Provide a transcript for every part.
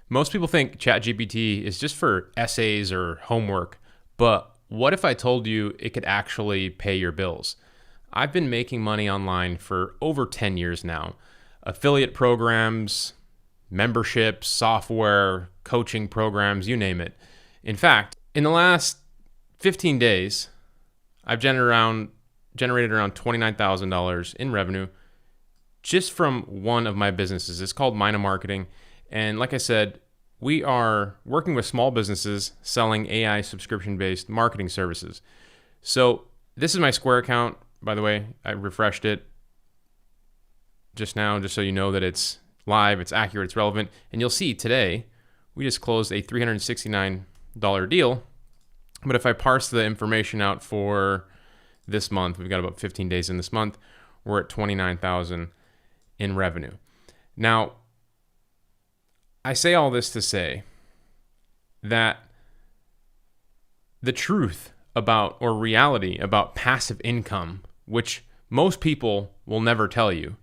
Most people think Chat GPT is just for essays or homework, but what if I told you it could actually pay your bills? I've been making money online for over 10 years now. Affiliate programs, memberships, software, coaching programs, you name it. In fact, in the last 15 days, I've generated around $29,000 in revenue just from one of my businesses. It's called Mina Marketing. And like I said, we are working with small businesses selling AI subscription-based marketing services. So this is my Square account, by the way. I refreshed it just now, just so you know that it's live, it's accurate, it's relevant. And you'll see today, we just closed a $369 deal. But if I parse the information out for this month, we've got about 15 days in this month, we're at $29,000 in revenue. Now, I say all this to say that the truth about, or reality about passive income, which most people will never tell you,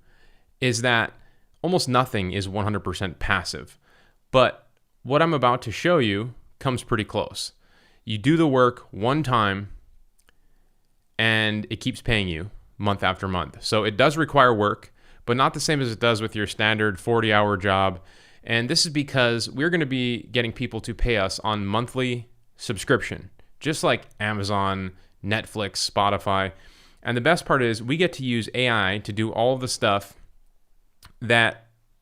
is that almost nothing is 100% passive. But what I'm about to show you comes pretty close. You do the work one time and it keeps paying you month after month. So it does require work, but not the same as it does with your standard 40-hour job. And this is because we're going to be getting people to pay us on monthly subscription, just like Amazon, Netflix, Spotify. And the best part is we get to use AI to do all of the stuff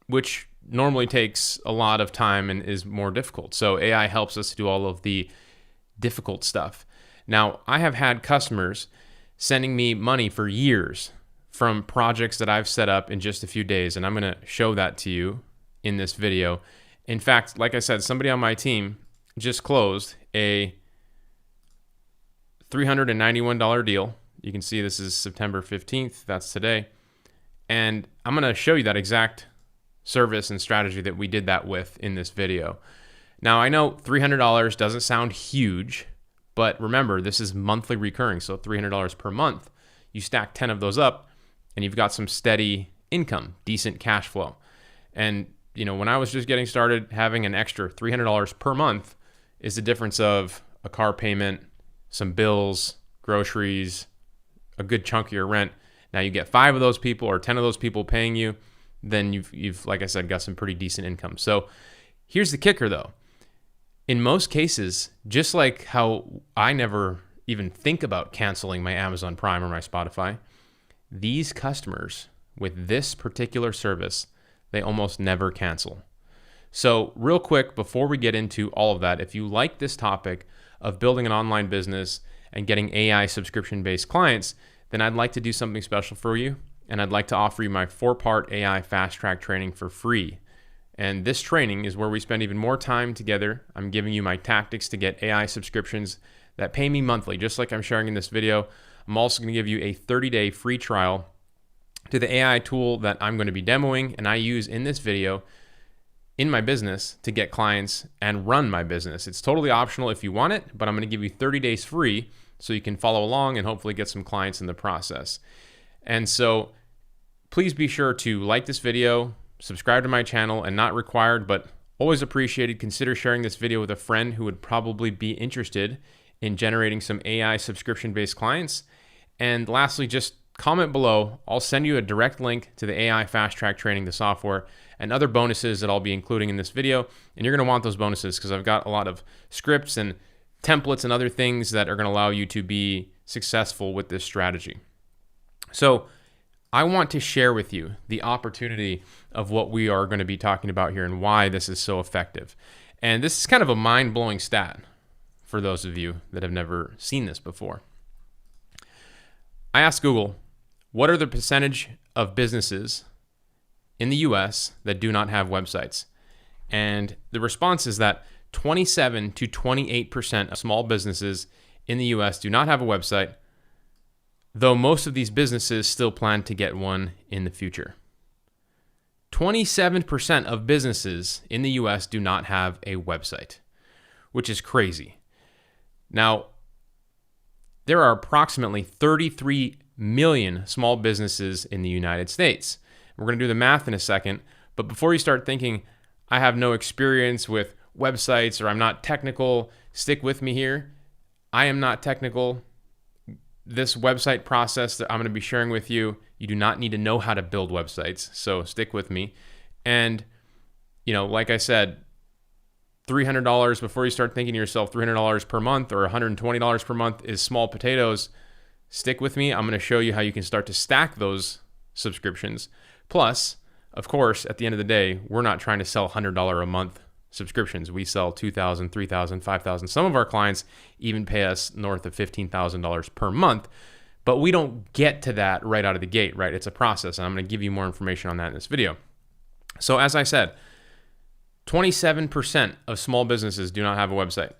which normally takes a lot of time and is more difficult. So AI helps us to do all of the difficult stuff. Now, I have had customers sending me money for years from projects that I've set up in just a few days, and I'm going to show that to you in this video. In fact, like I said, somebody on my team just closed a $391 deal. You can see this is September 15th. That's today. And I'm going to show you that exact service and strategy that we did that with in this video. Now, I know $300 doesn't sound huge, but remember, this is monthly recurring. So $300 per month, you stack 10 of those up and you've got some steady income, decent cash flow. And when I was just getting started, having an extra $300 per month is the difference of a car payment, some bills, groceries, a good chunk of your rent. Now you get 5 of those people or 10 of those people paying you, then you've like I said, got some pretty decent income. So here's the kicker though. In most cases, just like how I never even think about canceling my Amazon Prime or my Spotify, these customers with this particular service, they almost never cancel. So real quick, before we get into all of that, if you like this topic of building an online business and getting AI subscription-based clients, then I'd like to do something special for you. And I'd like to offer you my 4-part AI fast track training for free. And this training is where we spend even more time together. I'm giving you my tactics to get AI subscriptions that pay me monthly, just like I'm sharing in this video. I'm also going to give you a 30-day free trial to the AI tool that I'm going to be demoing and I use in this video in my business to get clients and run my business. It's totally optional if you want it, but I'm going to give you 30 days free so you can follow along and hopefully get some clients in the process. And so please be sure to like this video, subscribe to my channel, and not required, but always appreciated. Consider sharing this video with a friend who would probably be interested in generating some AI subscription-based clients. And lastly, just comment below. I'll send you a direct link to the AI Fast Track training, the software, and other bonuses that I'll be including in this video. And you're going to want those bonuses because I've got a lot of scripts and templates and other things that are going to allow you to be successful with this strategy. So I want to share with you the opportunity of what we are going to be talking about here and why this is so effective. And this is kind of a mind-blowing stat for those of you that have never seen this before. I asked Google, what are the percentage of businesses in the US that do not have websites? And the response is that 27 to 28% of small businesses in the US do not have a website, though most of these businesses still plan to get one in the future. 27% of businesses in the US do not have a website, which is crazy. Now, there are approximately 33 million small businesses in the United States. We're going to do the math in a second, but before you start thinking, I have no experience with websites or I'm not technical, stick with me here. I am not technical. This website process that I'm going to be sharing with you, you do not need to know how to build websites. So stick with me. And, like I said, $300 before you start thinking to yourself, $300 per month or $120 per month is small potatoes. Stick with me. I'm going to show you how you can start to stack those subscriptions. Plus, of course, at the end of the day, we're not trying to sell $100 a month subscriptions. We sell $2,000, $3,000, $5,000. Some of our clients even pay us north of $15,000 per month, but we don't get to that right out of the gate, right? It's a process, and I'm going to give you more information on that in this video. So as I said, 27% of small businesses do not have a website.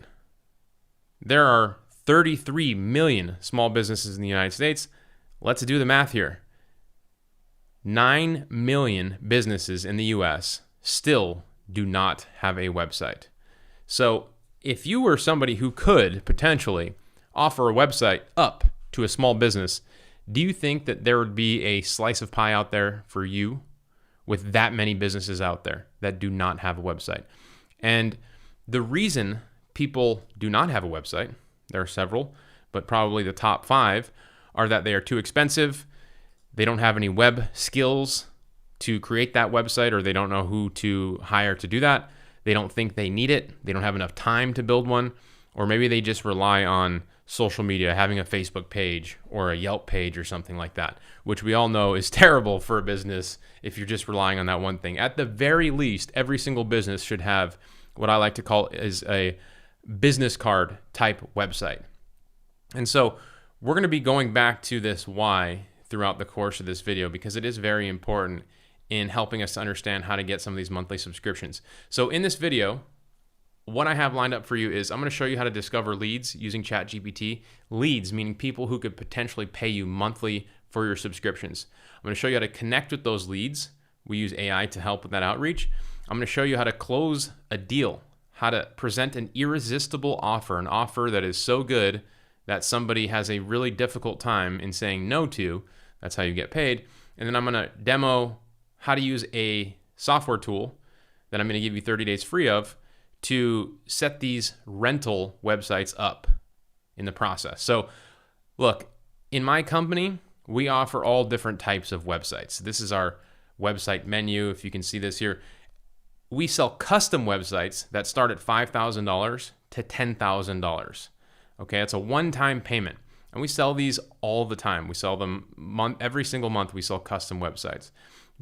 There are 33 million small businesses in the United States. Let's do the math here. 9 million businesses in the US still do not have a website. So if you were somebody who could potentially offer a website up to a small business, do you think that there would be a slice of pie out there for you with that many businesses out there that do not have a website? And the reason people do not have a website, there are several, but probably the top 5 are that they are too expensive, they don't have any web skills to create that website, or they don't know who to hire to do that. They don't think they need it. They don't have enough time to build one. Or maybe they just rely on social media, having a Facebook page or a Yelp page or something like that, which we all know is terrible for a business if you're just relying on that one thing. At the very least, every single business should have what I like to call is a business card type website. And so we're going to be going back to this why throughout the course of this video, because it is very important in helping us to understand how to get some of these monthly subscriptions. So in this video, what I have lined up for you is I'm going to show you how to discover leads using Chat GPT. Leads meaning people who could potentially pay you monthly for your subscriptions. I'm going to show you how to connect with those leads. We use AI to help with that outreach. I'm going to show you how to close a deal, how to present an irresistible offer, an offer that is so good that somebody has a really difficult time in saying no to. That's how you get paid. And then I'm going to demo how to use a software tool that I'm going to give you 30 days free of to set these rental websites up in the process. So look, in my company, we offer all different types of websites. This is our website menu. If you can see this here, we sell custom websites that start at $5,000 to $10,000. Okay, it's a one-time payment. And we sell these all the time. We sell them every single month. We sell custom websites.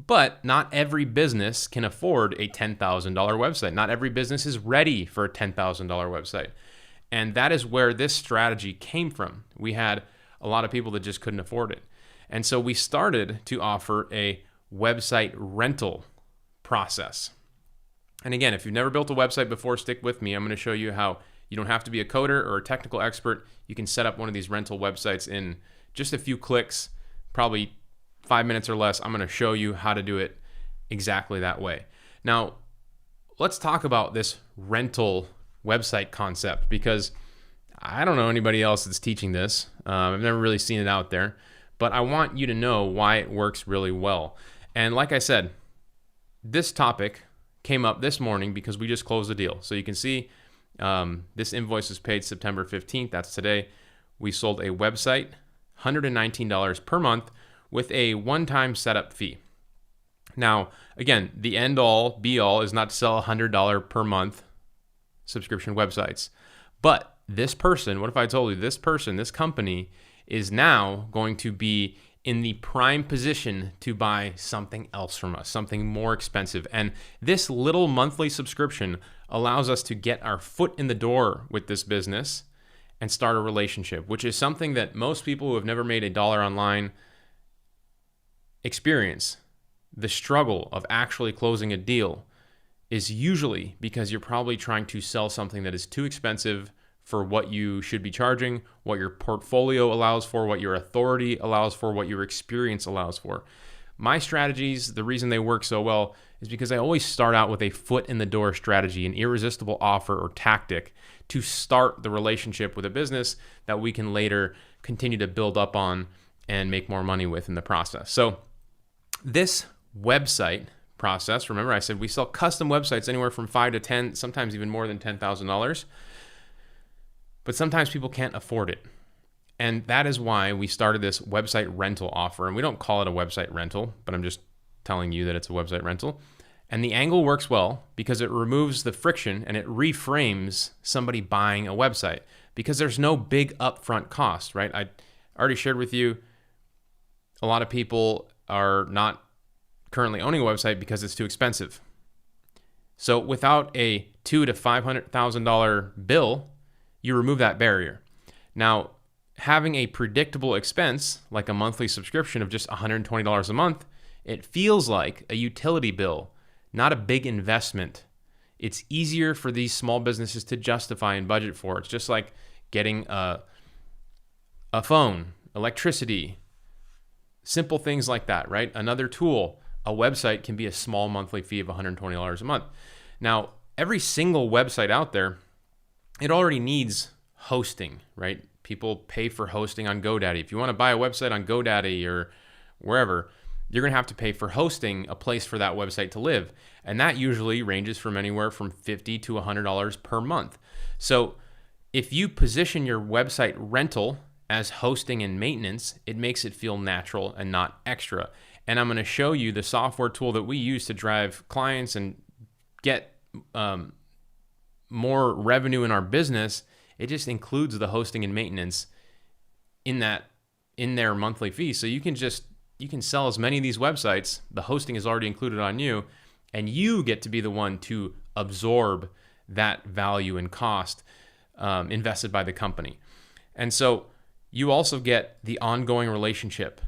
But not every business can afford a $10,000 website. Not every business is ready for a $10,000 website. And that is where this strategy came from. We had a lot of people that just couldn't afford it. And so we started to offer a website rental process. And again, if you've never built a website before, stick with me. I'm going to show you how you don't have to be a coder or a technical expert. You can set up one of these rental websites in just a few clicks, probably 5 minutes or less. I'm going to show you how to do it exactly that way. Now, let's talk about this rental website concept, because I don't know anybody else that's teaching this. I've never really seen it out there, but I want you to know why it works really well. And like I said, this topic came up this morning because we just closed the deal. So you can see this invoice was paid September 15th. That's today. We sold a website, $119 per month with a one-time setup fee. Now, again, the end all be all is not to sell $100 per month subscription websites. But this person, what if I told you this person, this company is now going to be in the prime position to buy something else from us, something more expensive. And this little monthly subscription allows us to get our foot in the door with this business and start a relationship, which is something that most people who have never made a dollar online experience. The struggle of actually closing a deal is usually because you're probably trying to sell something that is too expensive for what you should be charging, what your portfolio allows for, what your authority allows for, what your experience allows for. My strategies, the reason they work so well is because I always start out with a foot in the door strategy, an irresistible offer or tactic to start the relationship with a business that we can later continue to build up on and make more money with in the process. So this website process. Remember, I said we sell custom websites anywhere from 5 to 10, sometimes even more than $10,000. But sometimes people can't afford it. And that is why we started this website rental offer. And we don't call it a website rental, but I'm just telling you that it's a website rental. And the angle works well because it removes the friction and it reframes somebody buying a website because there's no big upfront cost, right? I already shared with you, a lot of people are not currently owning a website because it's too expensive. So without a $200,000 to $500,000 bill, you remove that barrier. Now, having a predictable expense like a monthly subscription of just $120 a month, it feels like a utility bill, not a big investment. It's easier for these small businesses to justify and budget for. It's just like getting a phone, electricity, simple things like that, right? Another tool, a website can be a small monthly fee of $120 a month. Now, every single website out there, it already needs hosting, right? People pay for hosting on GoDaddy. If you want to buy a website on GoDaddy or wherever, you're going to have to pay for hosting a place for that website to live. And that usually ranges from anywhere from $50 to $100 per month. So if you position your website rental as hosting and maintenance, it makes it feel natural and not extra. And I'm going to show you the software tool that we use to drive clients and get more revenue in our business. It just includes the hosting and maintenance in their monthly fee. So you can sell as many of these websites. The hosting is already included on you, and you get to be the one to absorb that value and cost invested by the company. And so you also get the ongoing relationship.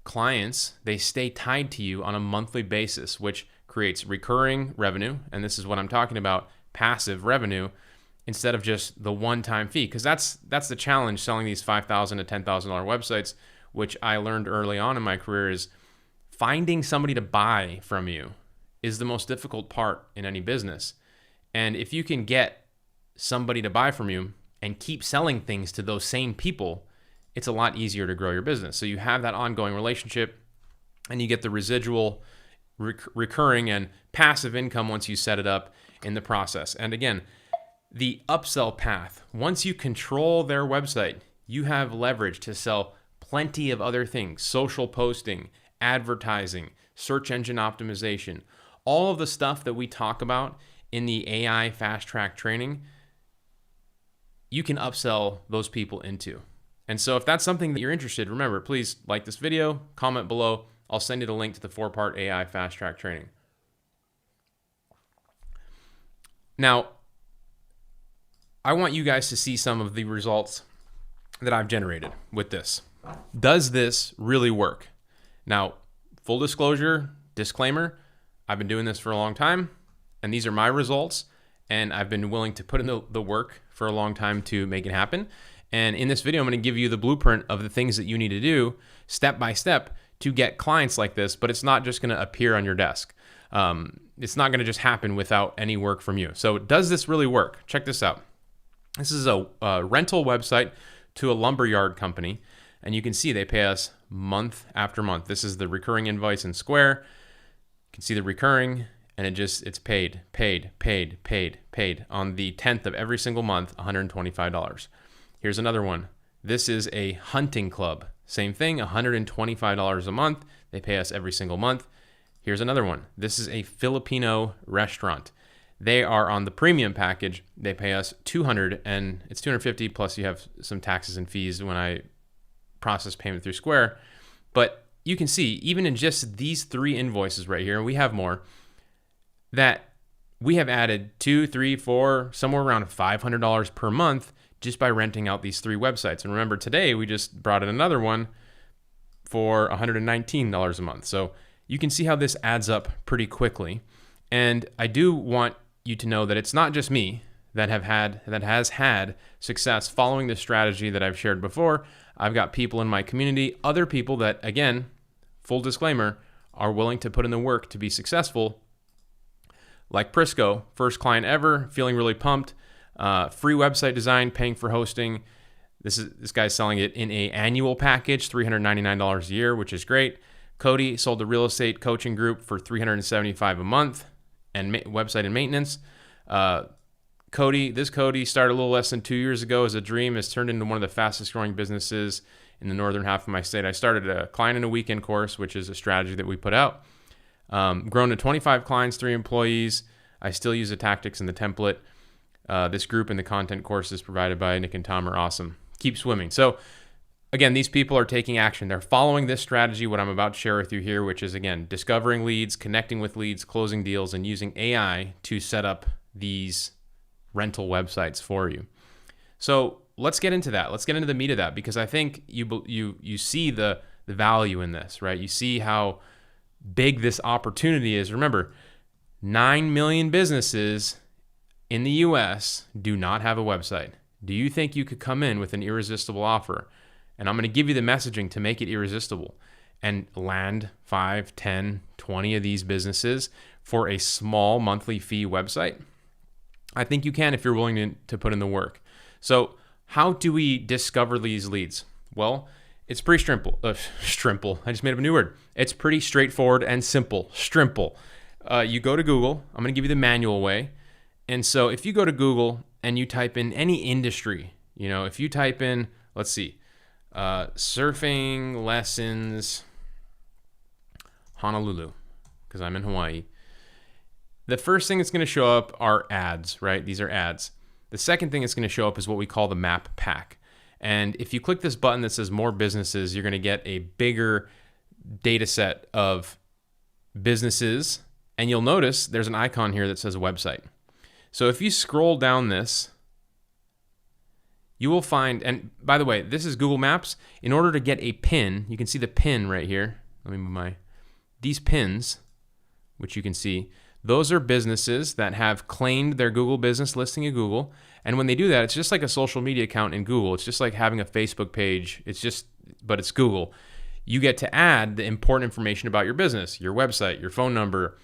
Clients, they stay tied to you on a monthly basis, which creates recurring revenue. And this is what I'm talking about, passive revenue, instead of just the one-time fee. Because that's the challenge selling these $5,000 to $10,000 websites, which I learned early on in my career, is finding somebody to buy from you is the most difficult part in any business. And if you can get somebody to buy from you and keep selling things to those same people, it's a lot easier to grow your business. So you have that ongoing relationship and you get the residual recurring and passive income once you set it up in the process. And again, the upsell path, once you control their website, you have leverage to sell plenty of other things: social posting, advertising, search engine optimization, all of the stuff that we talk about in the AI fast track training, you can upsell those people into. And so if that's something that you're interested, remember, please like this video, comment below. I'll send you the link to the 4-part AI fast track training. Now, I want you guys to see some of the results that I've generated with this. Does this really work? Now, full disclosure, disclaimer, I've been doing this for a long time, and these are my results, and I've been willing to put in the work for a long time to make it happen. And in this video, I'm going to give you the blueprint of the things that you need to do step by step to get clients like this, but it's not just going to appear on your desk. It's not going to just happen without any work from you. So does this really work? Check this out. This is a rental website to a lumberyard company, and you can see they pay us month after month. This is the recurring invoice in Square. You can see the recurring, and it's paid on the 10th of every single month, $125. Here's another one. This is a hunting club. Same thing, $125 a month. They pay us every single month. Here's another one. This is a Filipino restaurant. They are on the premium package. They pay us $200, and it's $250 plus you have some taxes and fees when I process payment through Square. But you can see, even in just these 3 invoices right here, and we have more, that we have added $200, $300, $400, somewhere around $500 per month just by renting out these 3 websites. And remember, today we just brought in another one for $119 a month. So you can see how this adds up pretty quickly. And I do want you to know that it's not just me that has had success following the strategy that I've shared before. I've got people in my community, other people that, again, full disclaimer, are willing to put in the work to be successful. Like Prisco, first client ever, feeling really pumped. Free website design, paying for hosting. This guy's selling it in an annual package, $399 a year, which is great. Cody sold a real estate coaching group for $375 a month and website and maintenance. Cody started a little less than 2 years ago as a dream, has turned into one of the fastest growing businesses in the northern half of my state. I started a client in a weekend course, which is a strategy that we put out. Grown to 25 clients, 3 employees. I still use the tactics and the template. This group and the content courses provided by Nick and Tom are awesome. Keep swimming. So again, these people are taking action. They're following this strategy, what I'm about to share with you here, which is, again, discovering leads, connecting with leads, closing deals, and using AI to set up these rental websites for you. So let's get into that. Let's get into the meat of that, because I think you see the value in this, right? You see how big this opportunity is. Remember, 9 million businesses in the US do not have a website. Do you think you could come in with an irresistible offer? And I'm going to give you the messaging to make it irresistible and land 5, 10, 20 of these businesses for a small monthly fee website? I think you can if you're willing to put in the work. So how do we discover these leads? Well, it's pretty simple. I just made up a new word. It's pretty straightforward and simple. Strimple. You go to Google. I'm going to give you the manual way. And so if you go to Google and you type in any industry, if you type in, let's see, surfing lessons, Honolulu, because I'm in Hawaii. The first thing that's going to show up are ads, right? These are ads. The second thing that's going to show up is what we call the map pack. And if you click this button that says more businesses, you're going to get a bigger data set of businesses. And you'll notice there's an icon here that says website. So if you scroll down this, you will find, and by the way, this is Google Maps. In order to get a pin, you can see the pin right here. Let me move these pins, which you can see, those are businesses that have claimed their Google business listing in Google. And when they do that, it's just like a social media account in Google. It's just like having a Facebook page. But it's Google. You get to add the important information about your business, your website, your phone number,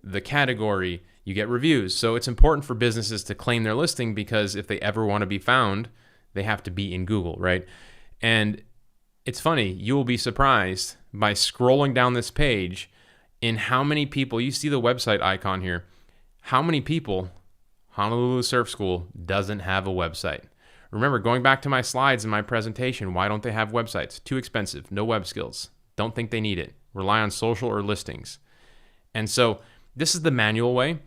the category. You get reviews. So it's important for businesses to claim their listing, because if they ever want to be found, they have to be in Google, right? And it's funny, you will be surprised by scrolling down this page in how many people, you see the website icon here, how many people Honolulu Surf School doesn't have a website. Remember, going back to my slides in my presentation, why don't they have websites? Too expensive, no web skills, don't think they need it, rely on social or listings. And so this is the manual way.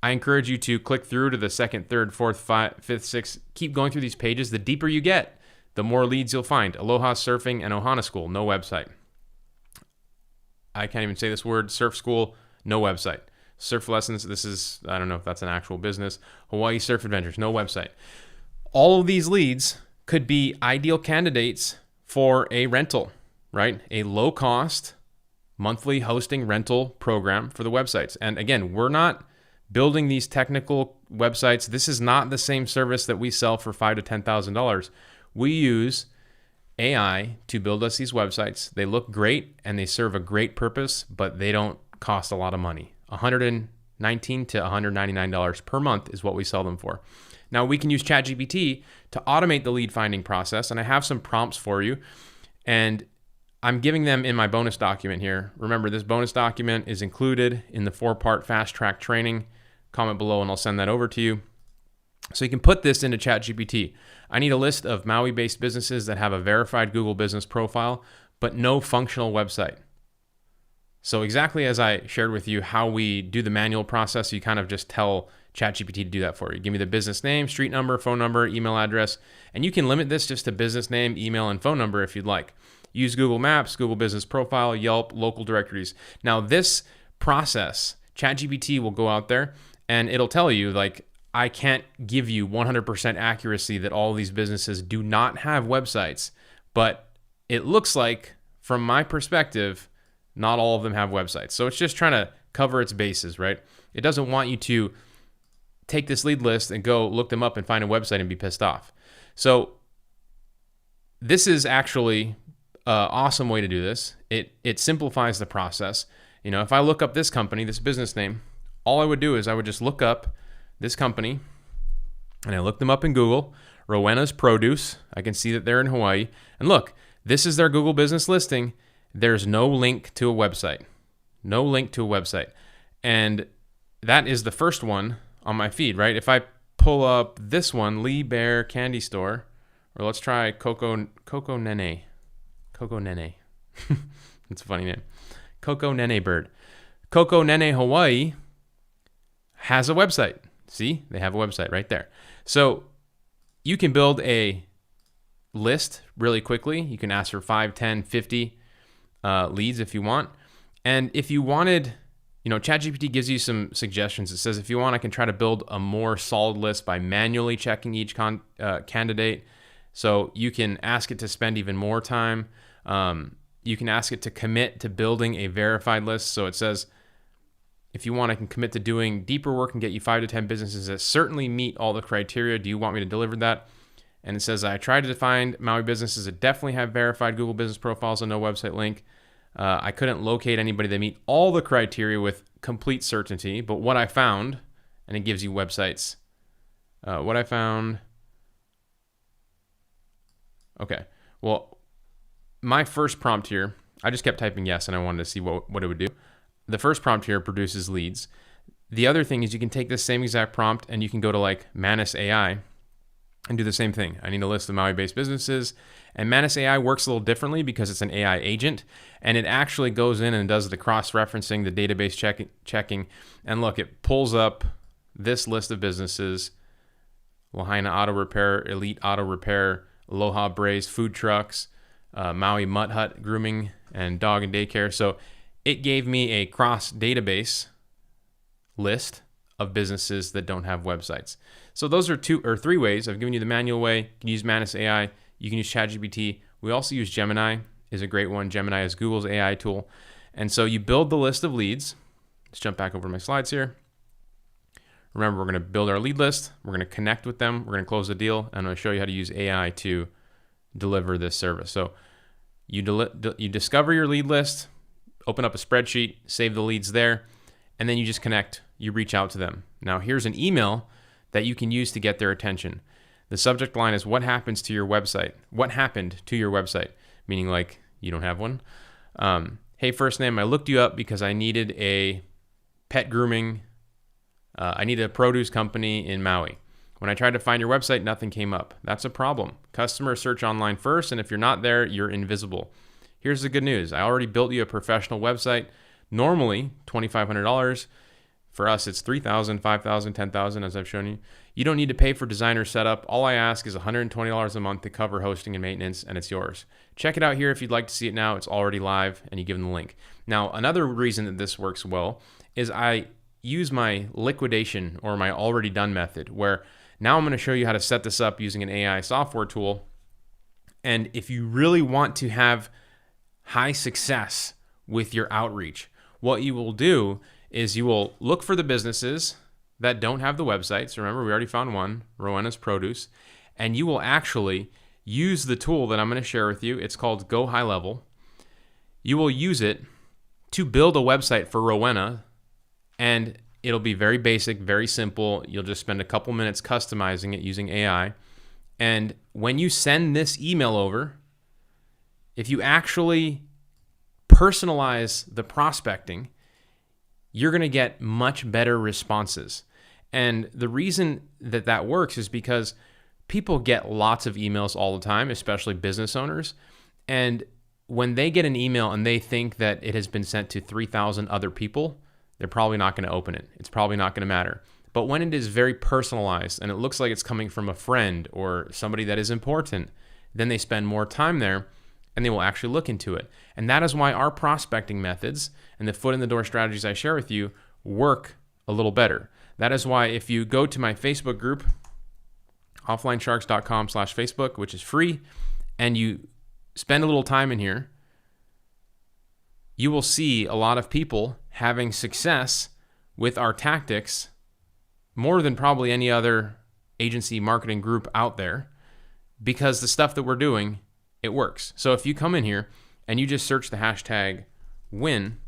I encourage you to click through to the second, third, fourth, fifth, sixth, keep going through these pages. The deeper you get, the more leads you'll find. Aloha Surfing and Ohana School, no website. I can't even say this word, surf school, no website. Surf lessons, this is, I don't know if that's an actual business. Hawaii Surf Adventures, no website. All of these leads could be ideal candidates for a rental, right? A low cost monthly hosting rental program for the websites. And again, we're not building these technical websites. This is not the same service that we sell for $5,000 to $10,000. We use AI to build us these websites. They look great and they serve a great purpose, but they don't cost a lot of money. $119 to $199 per month is what we sell them for. Now we can use Chat GPT to automate the lead finding process, and I have some prompts for you, and I'm giving them in my bonus document here. Remember, this bonus document is included in the 4-part fast track training. Comment below and I'll send that over to you. So you can put this into Chat GPT. I need a list of Maui-based businesses that have a verified Google business profile, but no functional website. So exactly as I shared with you how we do the manual process, you kind of just tell ChatGPT to do that for you. Give me the business name, street number, phone number, email address, and you can limit this just to business name, email, and phone number if you'd like. Use Google Maps, Google Business Profile, Yelp, local directories. Now this process, ChatGPT will go out there and it'll tell you, like, I can't give you 100% accuracy that all these businesses do not have websites, but it looks like, from my perspective, not all of them have websites. So it's just trying to cover its bases, right? It doesn't want you to take this lead list and go look them up and find a website and be pissed off. So this is actually an awesome way to do this. It simplifies the process. If I look up this company, this business name, all I would do is I would just look up this company, and I look them up in Google. Rowena's Produce. I can see that they're in Hawaii. And look, this is their Google business listing. there's no link to a website. No link to a website. And that is the first one on my feed, right? If I pull up this one, Lee Bear Candy Store, or let's try Coco Nene. Coco Nene. That's a funny name. Coco Nene Bird. Coco Nene Hawaii has a website. See, they have a website right there. So you can build a list really quickly. You can ask for 5, 10, 50 leads if you want. And if you wanted, ChatGPT gives you some suggestions. It says if you want, I can try to build a more solid list by manually checking each candidate. So you can ask it to spend even more time. You can ask it to commit to building a verified list. So it says, if you want, I can commit to doing deeper work and get you 5 to 10 businesses that certainly meet all the criteria. Do you want me to deliver that? And it says, I tried to find Maui businesses that definitely have verified Google business profiles and no website link. I couldn't locate anybody that meet all the criteria with complete certainty. But what I found, and it gives you websites. What I found. Okay. Well, my first prompt here, I just kept typing yes, and I wanted to see what it would do. The first prompt here produces leads. The other thing is you can take this same exact prompt and you can go to like Manus AI and do the same thing. I need a list of Maui-based businesses. And Manus AI works a little differently because it's an AI agent, and it actually goes in and does the cross-referencing, the database checking. And look, it pulls up this list of businesses: Lahaina Auto Repair, Elite Auto Repair, Aloha Braised Food Trucks, Maui Mutt Hut Grooming, and Dog and Daycare. So it gave me a cross-database list of businesses that don't have websites. So those are 2 or 3 ways. I've given you the manual way. You can use Manus AI. You can use ChatGPT. We also use Gemini, is a great one. Gemini is Google's AI tool. And so you build the list of leads. Let's jump back over to my slides here. Remember, we're going to build our lead list. We're going to connect with them. We're going to close the deal. And I'm going to show you how to use AI to deliver this service. So you discover your lead list, open up a spreadsheet, save the leads there, and then you just connect. You reach out to them. Now, here's an email that you can use to get their attention. The subject line is, what happens to your website? What happened to your website? Meaning like you don't have one. Hey, first name, I looked you up because I needed a pet grooming. I needed a produce company in Maui. When I tried to find your website, nothing came up. That's a problem. Customers search online first, and if you're not there, you're invisible. Here's the good news. I already built you a professional website. Normally, $2,500. For us, it's $3,000, $5,000, $10,000, as I've shown you. You don't need to pay for designer setup. All I ask is $120 a month to cover hosting and maintenance, and it's yours. Check it out here if you'd like to see it now. It's already live, and you give them the link. Now, another reason that this works well is I use my liquidation or my already done method, where now I'm going to show you how to set this up using an AI software tool. And if you really want to have high success with your outreach, what you will do is you will look for the businesses that don't have the websites. Remember, we already found one, Rowena's Produce, and you will actually use the tool that I'm going to share with you. It's called Go High Level. You will use it to build a website for Rowena, and it'll be very basic, very simple. You'll just spend a couple minutes customizing it using AI. And when you send this email over, if you actually personalize the prospecting, you're going to get much better responses. And the reason that that works is because people get lots of emails all the time, especially business owners. And when they get an email and they think that it has been sent to 3,000 other people, they're probably not going to open it. It's probably not going to matter. But when it is very personalized and it looks like it's coming from a friend or somebody that is important, then they spend more time there and they will actually look into it. And that is why our prospecting methods and the foot in the door strategies I share with you work a little better. That is why if you go to my Facebook group, offlinesharks.com/Facebook, which is free, and you spend a little time in here, you will see a lot of people having success with our tactics more than probably any other agency marketing group out there, because the stuff that we're doing, it works. So if you come in here and you just search the hashtag win,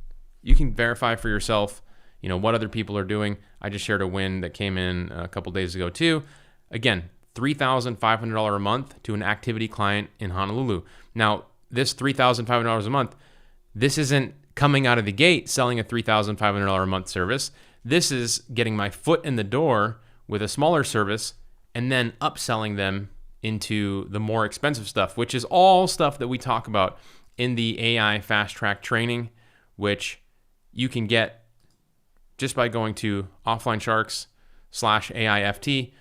you can verify for yourself, what other people are doing. I just shared a win that came in a couple days ago too. Again, $3,500 a month to an activity client in Honolulu. Now, this $3,500 a month, This isn't coming out of the gate selling a $3,500 a month service. This is getting my foot in the door with a smaller service and then upselling them into the more expensive stuff, which is all stuff that we talk about in the AI fast track training, which you can get just by going to offlinesharks/AIFT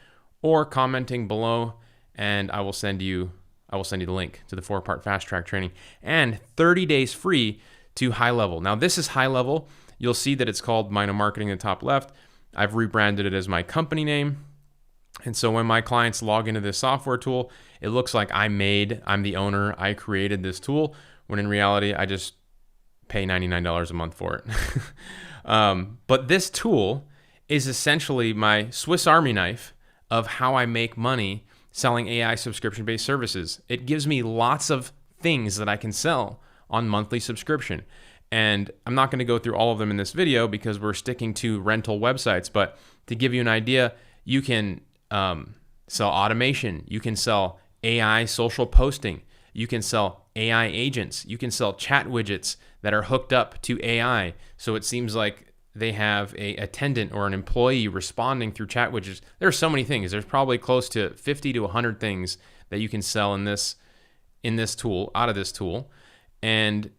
or commenting below, and I will send you the link to the 4-part fast track training and 30 days free to high level. Now this is high level. You'll see that it's called Mino Marketing in the top left. I've rebranded it as my company name. And so when my clients log into this software tool, it looks like I'm the owner, I created this tool, when in reality, I just pay $99 a month for it. But this tool is essentially my Swiss Army knife of how I make money selling AI subscription-based services. It gives me lots of things that I can sell on monthly subscription. And I'm not going to go through all of them in this video because we're sticking to rental websites. But to give you an idea, you can sell automation. You can sell AI social posting. You can sell AI agents. You can sell chat widgets that are hooked up to AI. So it seems like they have a attendant or an employee responding through chat widgets. There are so many things. There's probably close to 50 to 100 things that you can sell in this tool, out of this tool. And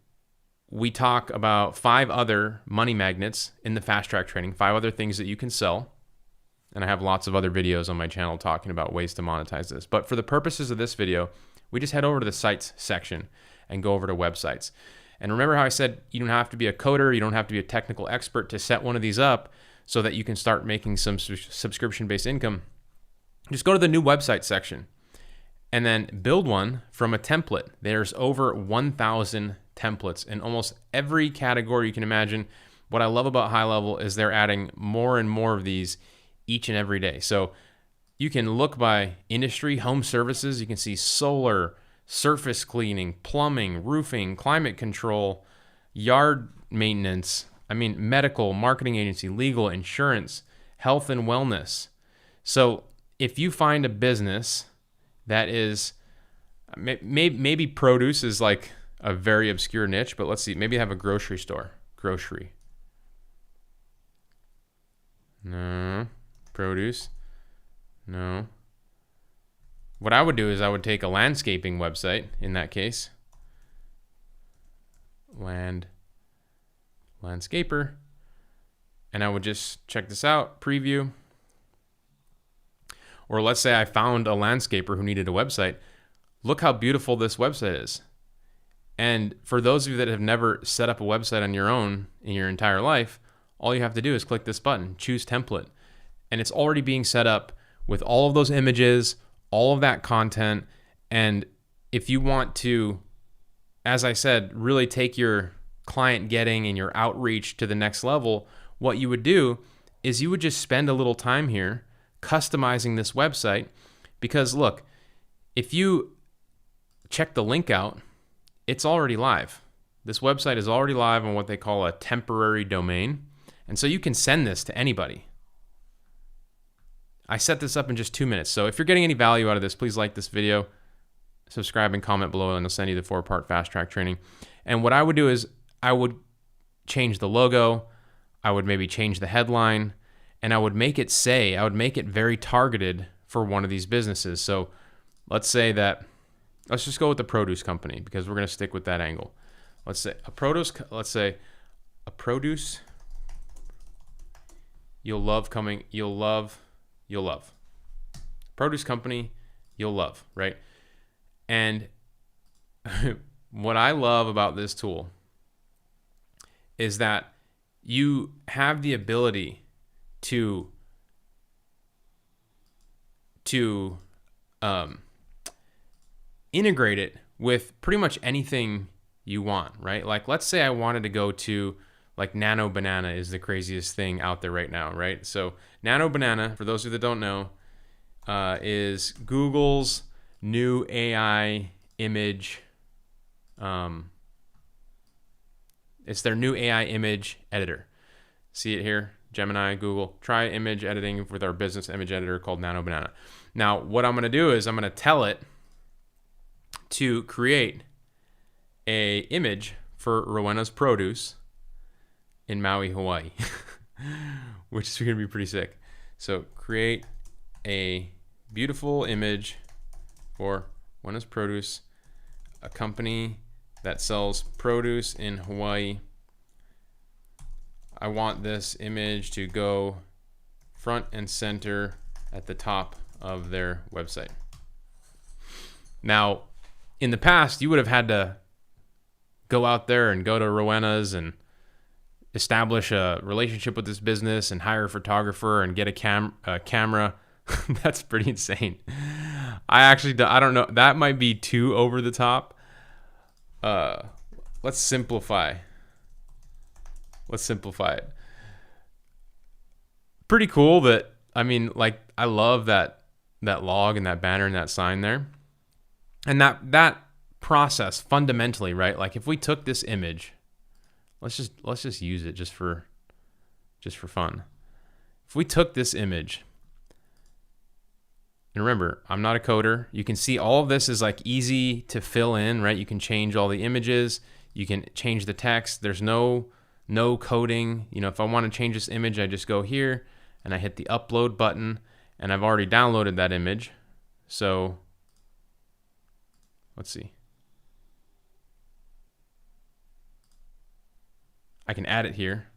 we talk about 5 other money magnets in the fast track training, 5 other things that you can sell. And I have lots of other videos on my channel talking about ways to monetize this. But for the purposes of this video, we just head over to the sites section and go over to websites. And remember how I said you don't have to be a coder, you don't have to be a technical expert to set one of these up so that you can start making some subscription-based income. Just go to the new website section and then build one from a template. There's over 1,000 templates in almost every category you can imagine. What I love about High Level is they're adding more and more of these each and every day. So you can look by industry, home services. You can see solar, surface cleaning, plumbing, roofing, climate control, yard maintenance. Medical, marketing agency, legal, insurance, health and wellness. So if you find a business that is, maybe produce is like a very obscure niche, but let's see, maybe have a grocery store. Grocery. No. Produce. No. What I would do is I would take a landscaping website in that case. Landscaper. And I would just check this out, preview. Or let's say I found a landscaper who needed a website. Look how beautiful this website is. And for those of you that have never set up a website on your own in your entire life, all you have to do is click this button, choose template. And it's already being set up with all of those images, all of that content. And if you want to, as I said, really take your client getting and your outreach to the next level, what you would do is you would just spend a little time here customizing this website. Because look, if you check the link out, it's already live. This website is already live on what they call a temporary domain. And so you can send this to anybody. I set this up in just 2 minutes. So if you're getting any value out of this, please like this video, subscribe and comment below, and I'll send you the 4-part fast track training. And what I would do is I would change the logo. I would maybe change the headline, and I would make it very targeted for one of these businesses. So let's just go with the produce company because we're going to stick with that angle. Let's say a produce you'll love. Produce company, you'll love, right? And what I love about this tool is that you have the ability to integrate it with pretty much anything you want, right? Like, let's say I wanted to go to, like, Nano Banana is the craziest thing out there right now, right? So Nano Banana, for those of you that don't know, is Google's new AI image. It's their new AI image editor. See it here? Gemini, Google. Try image editing with our business image editor called Nano Banana. Now, what I'm going to do is I'm going to tell it to create a image for Rowena's Produce in Maui, Hawaii, which is going to be pretty sick. So create a beautiful image for Rowena's Produce, a company that sells produce in Hawaii. I want this image to go front and center at the top of their website. Now, in the past, you would have had to go out there and go to Rowena's and establish a relationship with this business and hire a photographer and get a camera. That's pretty insane. I don't know. That might be too over the top. Let's simplify. Let's simplify it. Pretty cool that, I mean, like, I love that log and that banner and that sign there. And that process fundamentally, right? Like if we took this image, let's just use it just for fun. If we took this image, and remember, I'm not a coder. You can see all of this is like easy to fill in, right? You can change all the images. You can change the text. There's no coding. You know, if I want to change this image, I just go here and I hit the upload button, and I've already downloaded that image. So let's see. I can add it here.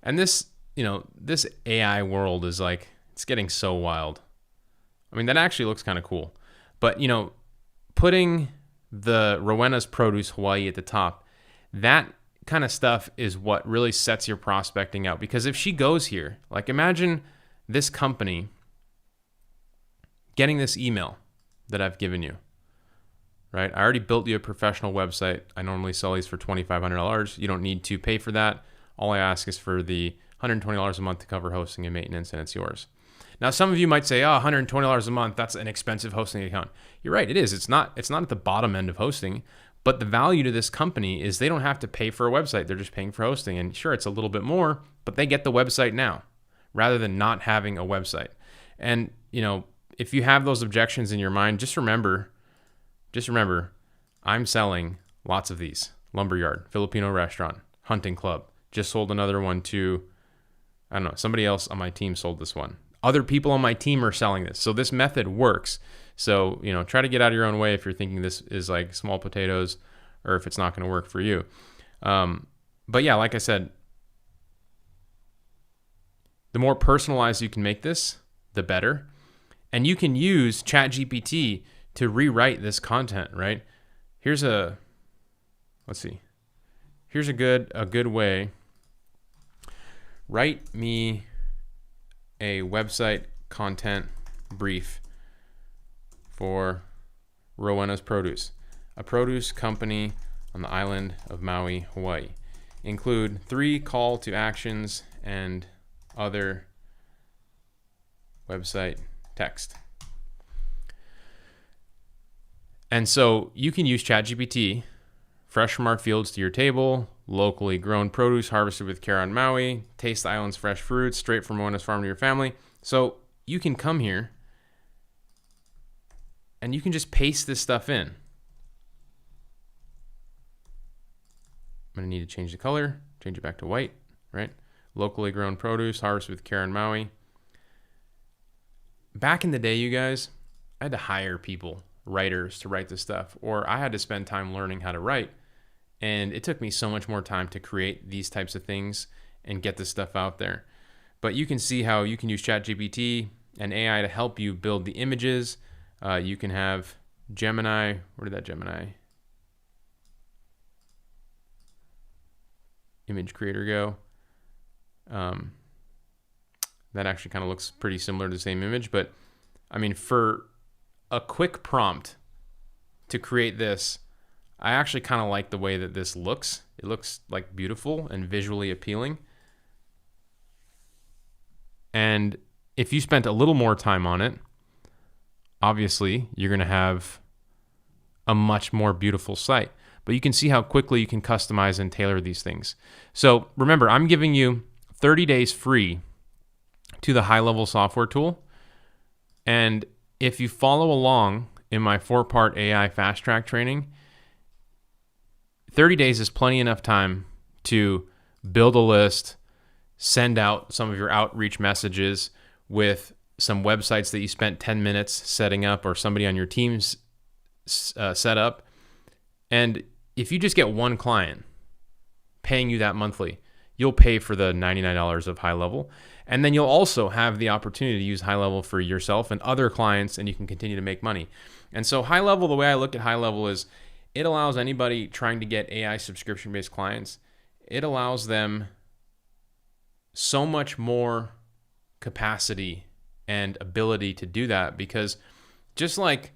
And this, you know, this AI world is like, it's getting so wild. I mean, that actually looks kind of cool. But, you know, putting the Rowena's Produce Hawaii at the top, that kind of stuff is what really sets your prospecting out. Because if she goes here, like imagine this company getting this email that I've given you, right? I already built you a professional website. I normally sell these for $2,500. You don't need to pay for that. All I ask is for the $120 a month to cover hosting and maintenance, and it's yours. Now, some of you might say, oh, $120 a month, that's an expensive hosting account. You're right, it is. It's not at the bottom end of hosting, but the value to this company is they don't have to pay for a website. They're just paying for hosting. And sure, it's a little bit more, but they get the website now rather than not having a website. And, you know, if you have those objections in your mind, just remember, I'm selling lots of these. Lumberyard, Filipino restaurant, hunting club. Just sold another one to, I don't know, somebody else on my team sold this one. Other people on my team are selling this. So this method works. So, you know, try to get out of your own way if you're thinking this is like small potatoes or if it's not going to work for you. But yeah, like I said, the more personalized you can make this, the better. And you can use Chat GPT to rewrite this content, right? Here's a good way. Write me a website content brief for Rowena's Produce, a produce company on the island of Maui, Hawaii. Include 3 call to actions and other website text. And so you can use ChatGPT, fresh from our fields to your table, locally grown produce harvested with care on Maui, taste the island's fresh fruits, straight from Rowena's farm to your family. So you can come here and you can just paste this stuff in. I'm going to need to change the color, change it back to white, right? Locally grown produce harvested with care on Maui. Back in the day, you guys, I had to hire people, writers, to write this stuff, or I had to spend time learning how to write. And it took me so much more time to create these types of things and get this stuff out there. But you can see how you can use ChatGPT and AI to help you build the images. You can have Gemini. Where did that Gemini image creator go? That actually kind of looks pretty similar to the same image. But I mean, for a quick prompt to create this, I actually kind of like the way that this looks. It looks like beautiful and visually appealing. And if you spent a little more time on it, obviously you're going to have a much more beautiful site. But you can see how quickly you can customize and tailor these things. So remember, I'm giving you 30 days free to the high-level software tool. And if you follow along in my 4-part AI fast track training, 30 days is plenty enough time to build a list, send out some of your outreach messages with some websites that you spent 10 minutes setting up or somebody on your team's set up. And if you just get one client paying you that monthly, you'll pay for the $99 of high level. And then you'll also have the opportunity to use high level for yourself and other clients, and you can continue to make money. And so high level, the way I look at high level is it allows anybody trying to get AI subscription-based clients, it allows them so much more capacity and ability to do that, because just like,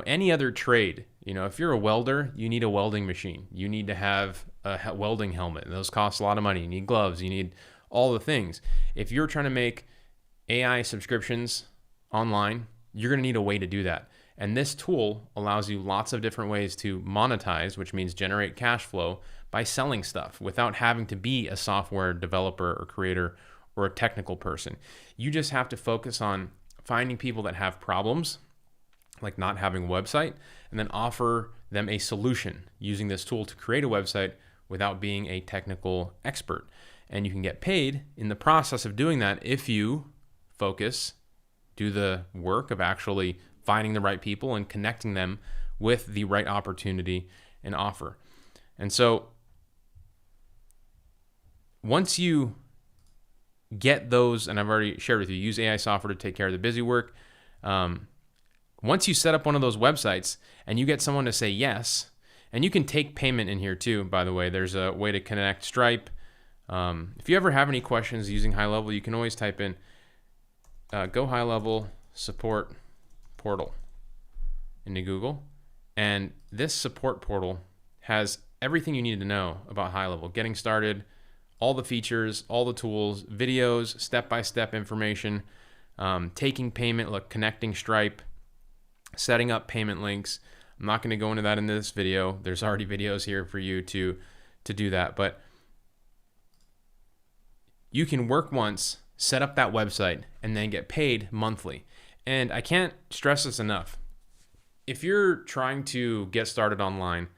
any other trade, if you're a welder, you need a welding machine. You need to have a welding helmet. And those cost a lot of money. You need gloves. You need all the things. If you're trying to make AI subscriptions online, you're going to need a way to do that. And this tool allows you lots of different ways to monetize, which means generate cash flow by selling stuff without having to be a software developer or creator or a technical person. You just have to focus on finding people that have problems, like not having a website, and then offer them a solution using this tool to create a website without being a technical expert. And you can get paid in the process of doing that if you focus, do the work of actually finding the right people and connecting them with the right opportunity and offer. And so once you get those, and I've already shared with you, use AI software to take care of the busy work. Once you set up one of those websites and you get someone to say yes, and you can take payment in here too, by the way, there's a way to connect Stripe. If you ever have any questions using high level, you can always type in Go High Level Support Portal into Google. And this support portal has everything you need to know about high level, getting started, all the features, all the tools, videos, step-by-step information, taking payment, like connecting Stripe, setting up payment links. I'm not going to go into that in this video. There's already videos here for you to do that. But you can work once, set up that website, and then get paid monthly. And I can't stress this enough. If you're trying to get started online,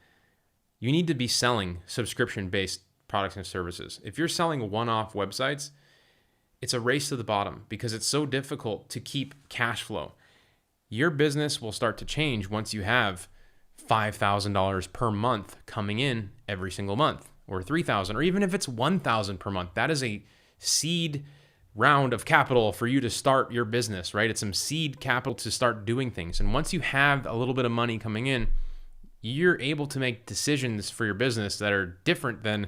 you need to be selling subscription-based products and services. If you're selling one-off websites, it's a race to the bottom because it's so difficult to keep cash flow. Your business will start to change once you have $5,000 per month coming in every single month, or $3,000, or even if it's $1,000 per month. That is a seed round of capital for you to start your business, right? It's some seed capital to start doing things. And once you have a little bit of money coming in, you're able to make decisions for your business that are different than,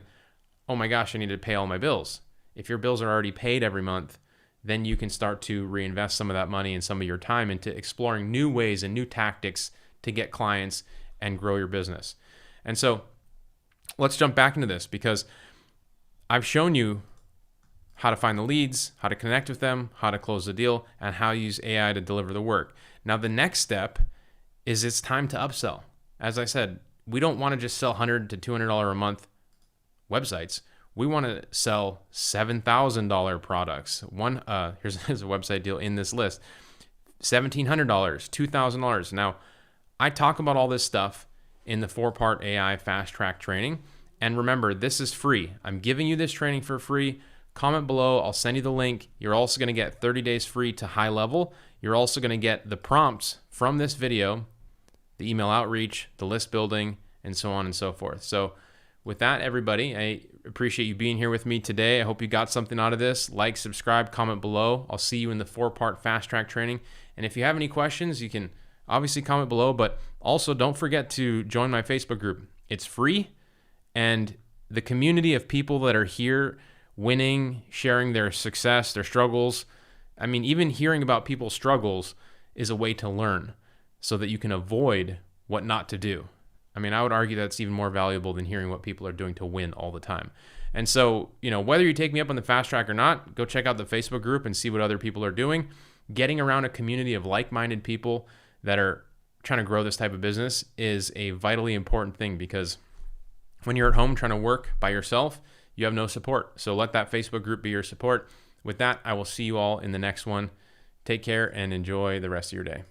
oh my gosh, I need to pay all my bills. If your bills are already paid every month, then you can start to reinvest some of that money and some of your time into exploring new ways and new tactics to get clients and grow your business. And so let's jump back into this, because I've shown you how to find the leads, how to connect with them, how to close the deal, and how to use AI to deliver the work. Now, the next step is it's time to upsell. As I said, we don't want to just sell $100 to $200 a month websites. We want to sell $7,000 products. Here's a website deal in this list: $1,700, $2,000. Now, I talk about all this stuff in the 4-part AI fast track training. And remember, this is free. I'm giving you this training for free. Comment below. I'll send you the link. You're also going to get 30 days free to high level. You're also going to get the prompts from this video, the email outreach, the list building, and so on and so forth. So with that, everybody, I appreciate you being here with me today. I hope you got something out of this. Like, subscribe, comment below. I'll see you in the 4-part fast track training. And if you have any questions, you can obviously comment below, but also don't forget to join my Facebook group. It's free, and the community of people that are here winning, sharing their success, their struggles. I mean, even hearing about people's struggles is a way to learn so that you can avoid what not to do. I mean, I would argue that's even more valuable than hearing what people are doing to win all the time. And so, whether you take me up on the fast track or not, go check out the Facebook group and see what other people are doing. Getting around a community of like-minded people that are trying to grow this type of business is a vitally important thing, because when you're at home trying to work by yourself, you have no support. So let that Facebook group be your support. With that, I will see you all in the next one. Take care and enjoy the rest of your day.